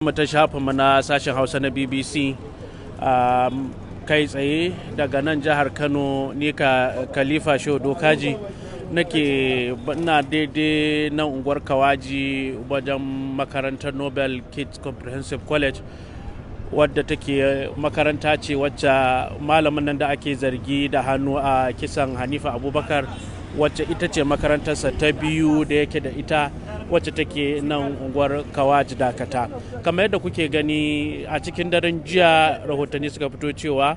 ta shafinmu na sashen Hausa na BBC kai tsaye daga nan jihar Kano, ni Khalifa Shehu Dokaji nake na daidai nan unguwar Kawaji wajen makarantar Nobel Kids Comprehensive College, wadda take makaranta ce wacce malamin nan da ake zargi da hannu a kisan Hanifa Abubakar, wacce ita ce makarantarsa ta biyu da yake da ita, wacce take nan unguwar Kawaji Dakata. Kamar yadda kuke gani a cikin daren jiya, rahotanni suka fito cewa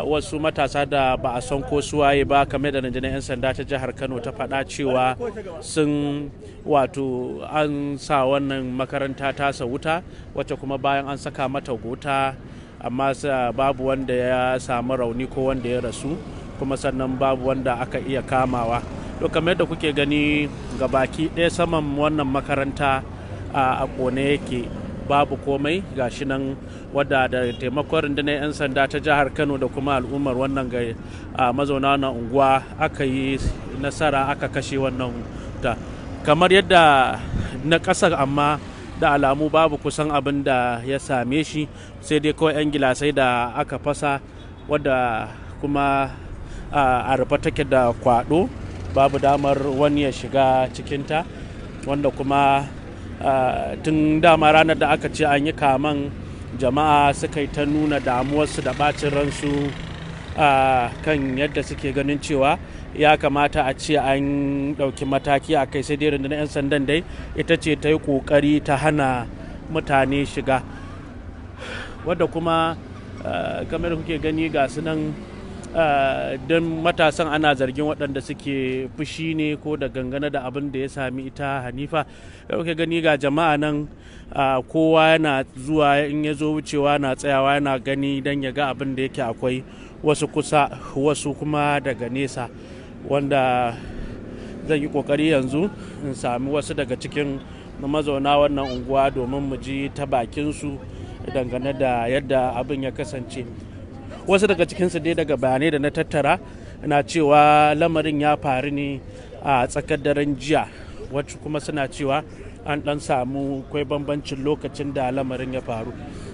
wasu matasa da ba a san ko suwaye ba, kamar da rundunar 'yan sanda ta jihar Kano ta faɗa cewa sun an sa wannan makaranta tasa wuta, wacce kuma bayan an saka mata gota, amma babu wanda ya samu rauni ko wanda ya rasu, kuma sannan babu wanda aka iya kamawa. To kamar yadda kuke gani ga baki ɗaya saman wannan makaranta a kone yake, babu komai, gashi nan, wadda da taimakon rundunar 'yan sanda ta jihar Kano da kuma al'ummar wannan mazauna wannan unguwa aka yi nasara aka kashe wannan wuta. Kamar yadda na ƙasar, amma da alamu babu kusan abin da ya same shi, sai dai kawai 'yan gilasai da aka fasa, wadda kuma a rufe take da kwaɗo, babu damar wani ya shiga cikinta, wanda kuma tun dama ranar da aka ce an yi kaman, jama'a suka yi ta nuna damuwarsu da ɓacin ransu kan yadda suke ganin cewa ya kamata a ce an ɗauki mataki a kai, sai dai rundunar 'yan sandan dai ita ce ta yi ƙoƙari ta hana mutane shiga, wadda kuma kamar kuke gani ga su nan, don matasan ana zargin waɗanda suke fushi ne ko da gangane da abin da ya sami ita Hanifa. Kuke gani ga jama'a nan, kowa yana zuwa, in ya zo wucewa na tsayawa yana gani don ya ga abin da yake akwai, wasu kusa wasu kuma daga nesa, wanda zan yi kokari yanzu in sami wasu daga cikin mazauna wannan unguwa domin mu ji ta bakinsu dangane da yadda abin ya kasance. Wasu daga cikinsu dai daga bayanai da na tattara na cewa lamarin ya faru ne a tsakar daren jiya, wacce kuma suna cewa an dan samu kwai bambancin lokacin da lamarin ya faru.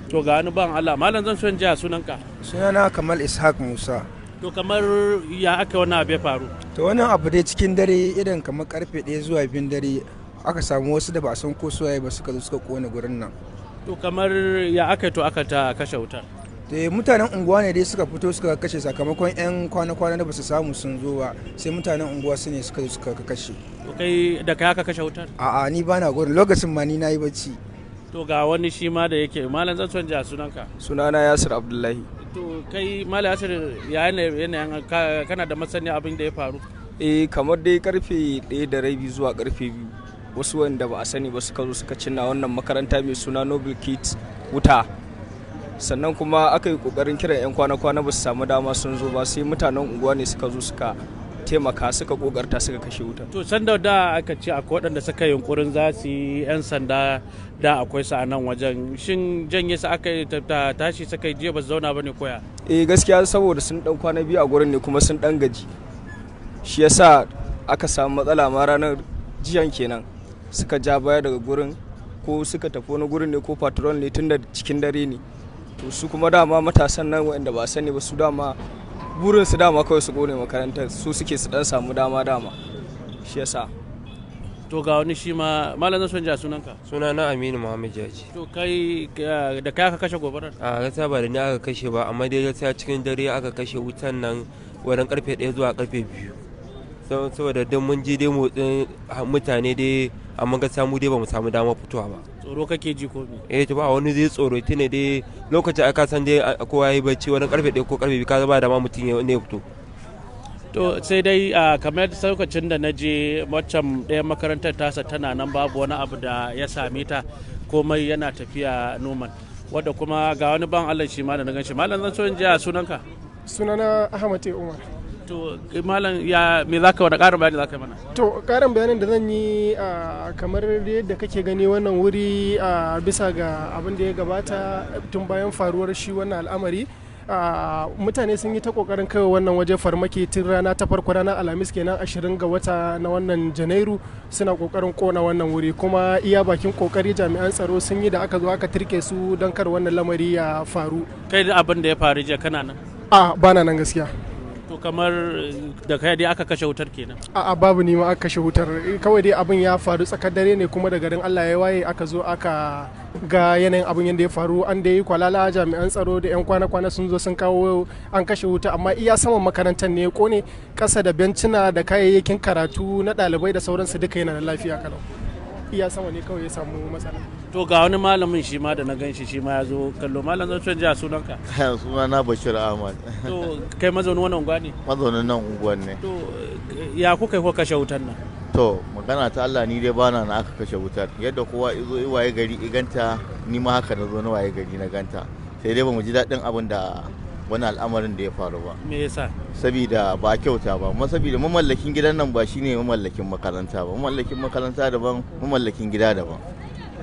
To ga wani ban Allah, malam zan son jiya sunanka? Sunana Kamal Ishaq Musa. To kamar ya aka wani abu ya faru? To wannan abu dai cikin dare, idan kamar karfe 1 zuwa 2 dare, aka samu wasu da ba san ko suwaye ba suka zo suka kone gurin nan. To kamar ya aka ta kashe wutar? Mutanen unguwa ne dai suka fito suka kashe, sakamakon 'yan kwana-kwana da ba su samu sun zo ba, sai mutanen unguwa su ne suka zo suka kashe. To kai da kai aka kashe wutar? A'a, ni ba na gurin, lokacin ma ni na yi bacci. To ga wani shi ma da yake, malam zan son ja sunanka? Sunana Yasir Abdullahi. To kai malam Yasir, ya yanayin kana da masani abin da ya faru? Kamar dai karfe 1:30 zuwa karfe 2, wasu wanda ba a sani ba suka zo suka cinna wannan makaranta mai suna Nobel Kids wuta. Sannan kuma aka yi kokarin kiran 'yan kwana-kwana ba su samu dama sun zo ba, sai mutanen unguwa ne suka zo suka taimaka, suka kokarta suka kashe wuta. To sanda da aka ce akwai waɗanda suka yi yunkurin za su yi 'yan sanda da akwai su a nan wajen, shin janye su aka yi tashi suka yi jiya ba su zauna ba ne koya? Gaskiya saboda sun dan kwana biyu a gurin ne, kuma sun dan gaji, shi yasa aka samu matsala ma ranar jiyan kenan suka ja baya daga gurin, ko suka tafi wani gurin ne ko patrol ne, tun da cikin dare ne. To su kuma dama matasan nan waɗanda ba sani ba, su dama burin su dama kawai su kone makarantar, su suke su dan samu dama shi yasa. To ga wani shi ma, malam zan son ja sunanka? Sunana Aminu Muhammad Jaji. To kai da kai aka kashe gobarar? A gaskiya ba da ni aka kashe ba, amma dai gaskiya cikin dare aka kashe wutan nan wurin karfe 1 zuwa karfe 2, saboda don mun ji dai motsin mutane dai, amma gaskiya mu dai ba mu samu dama fitowa ba. Tsoro kake ji ko me? To ba wani zai tsoro, tune dai lokacin aka san dai kowa yayi bacci, wani karfe 1 ko karfe 2 ka ba da ma mutum ne ya fito. To sai dai kamar lokacin da na je waccan ɗaya makarantar tasa tana nan, babu wani abu da ya same ta, komai yana tafiya noman, wadda kuma ga wani ban Allah shi ma da na ganshi. Malam zan so in ji a sunanka? Sunana Ahmad Umar. To malam, ya me zaka wani ƙarin bayani zaka mana? To ƙarin bayanin da zan yi, kamar yadda kake gani wannan wuri, bisa ga abin da ya gabata tun bayan faruwar shi wannan al'amari, mutane sun yi ta kokarin kai wannan waje farmaki tun rana ta farko ranar alhamis kenan 20 ga wata na wannan janairu suna kokarin kona wannan wuri kuma iya bakin kokari jami'an tsaro sun yi da aka zo aka turke su don kar wannan lamari ya faru. Kai da abin da ya faru jiya kana nan? Bana nan gaskiya. To kamar da kai dai aka kashe wutar kenan? Babu ni ma aka kashe wutar, kawai dai abin ya faru tsakar dare ne kuma da garin Allah ya waye aka zo aka ga yanayin abin yadda ya faru. An da yi kwalala, jami'an tsaro da 'yan kwana-kwana sun zo sun kawo an kashe wuta, amma iya saman makarantar ne ya kone, kasa da bencina da kayayyakin karatu na ɗalibai da sauransu duka yana da lafiya kalau. Iya sama ne kawai ya samu matsala. To ga wani malamin shi ma da na gan shi ma ya zo kallo. Malam zan canja sunanka? Sunana Bashir Ahmad. To kai mazaunin wannan unguwa ne? Mazaunin nan unguwan ne. To ya kuka yi ko kashe wutar nan? To magana ta Allah ni dai bana na aka kashe wutar. Yadda kowa izo waye gari iganta ni ma haka na zo na waye gari na ganta. Sai dai bamu ji daɗin abin da wani al'amarin da ya faru ba. Me yasa? Sabida ba kyauta ba, kuma sabida mamallakin gidan nan ba shine mamallakin makaranta ba. Mamallakin makaranta daban, mamallakin gida daban.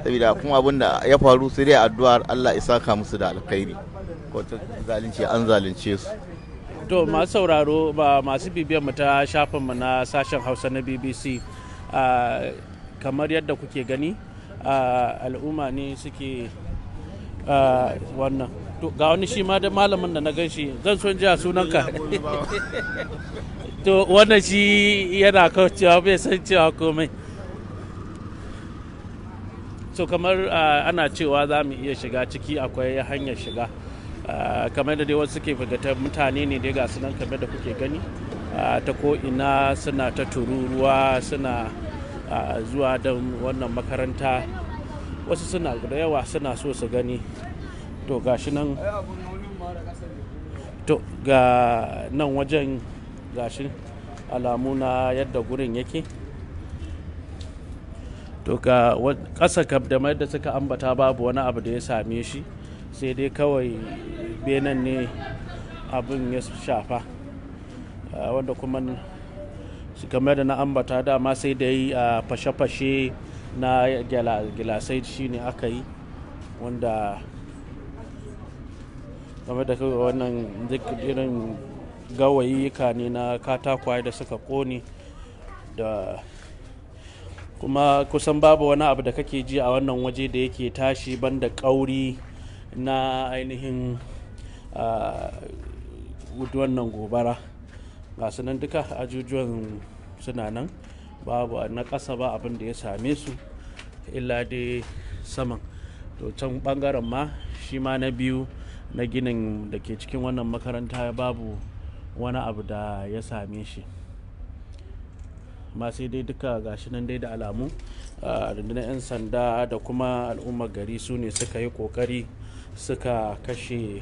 Sabida kuma abin da ya faru sai dai addu'ar Allah ya saka musu da alkhairi. Ko ta zalunci an zalunce su. To masu sauraro ba masu bibiyar mu ta shafin mu na sashen Hausa na BBC, kamar yadda kuke gani al'umma ne suke wannan. To ga wani shi ma da malamin da na gan shi, zan so ji a sunanka. To wannan shi yana kaucewa bai san cewa komai. So kamar ana cewa za mu iya shiga ciki, akwai hanyar shiga. Kamar da dai wasu suke fagata mutane ne dai ga sunan kamar da kuke gani ta ko ina suna ta tururuwa suna zuwa don wannan makaranta, wasu suna da yawa suna so su gani. To ga shi nan, to ga nan wajen gashi alamu na yadda gurin yake. To ga ƙasa da mai da suka ambata babu wani abu da ya same shi, sai dai kawai benan ne abin ya shafa, wanda kuma game da na ambata dama sai da yi a fashe-fashe na gilasai shi ne aka yi, wanda game da wannan irin gawayyuka ne na katakwaye da suka kone, da kuma kusan babu wani abu da kake ji a wannan waje da yake tashi banda kauri na ainihin wannan gobara. Ga su nan duka ajujuwan suna nan, babu na ƙasa ba abin da ya same su illa dai saman. To can bangaren ma shi ma na biyu na ginin da ke cikin wannan makaranta babu wani abu da ya same shi, ma sai dai duka gashi nan dai da alamu rundunar 'yan sanda da kuma al'ummar gari su ne suka yi kokari suka kashe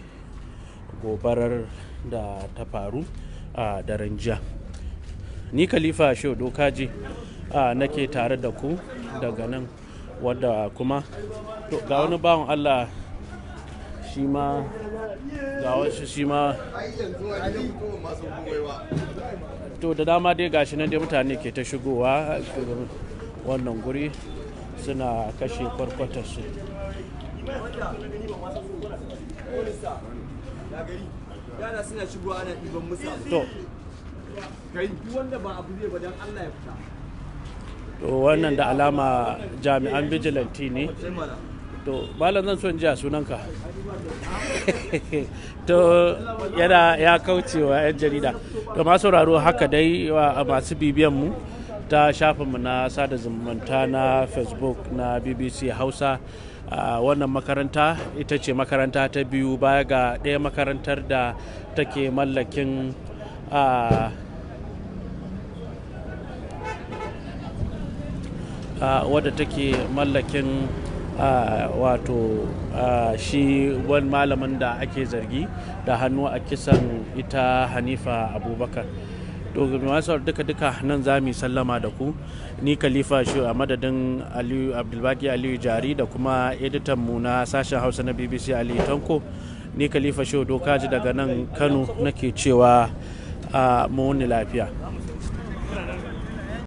gobarar da ta faru a daren jiya. Ni Khalifa Shehu Dokaji nake tare da ku daga nan, wadda kuma to ga wani bawan Allah shi ma ga wasu shi ma to da dama dai gashi nan dai mutane ke ta shigowa wannan guri suna kashe kwarkwatarsu. To wannan da alama jami'an bijilanti ne. To malam zan so in ji a sunanka. To yana ya kaucewa 'yan jarida. To masu sauraro haka dai a masu bibiyan mu ta shafinmu na sada zumunta na Facebook na BBC Hausa. Wannan makaranta ita ce makaranta ta biyu baya ga ɗaya makarantar da take mallakin wadda take mallakin wato shi wani malamin da ake zargi da hannu a kisan ita Hanifa Abubakar. To masu duka nan za mu sallama da ku. Ni Khalifa Shehu a madadin Abdulbaki Aliyu Jari da kuma editan mu na sashen Hausa na BBC Ali Tanko, ni Khalifa Shehu Dokaji daga nan Kano nake cewa mu wuni lafiya.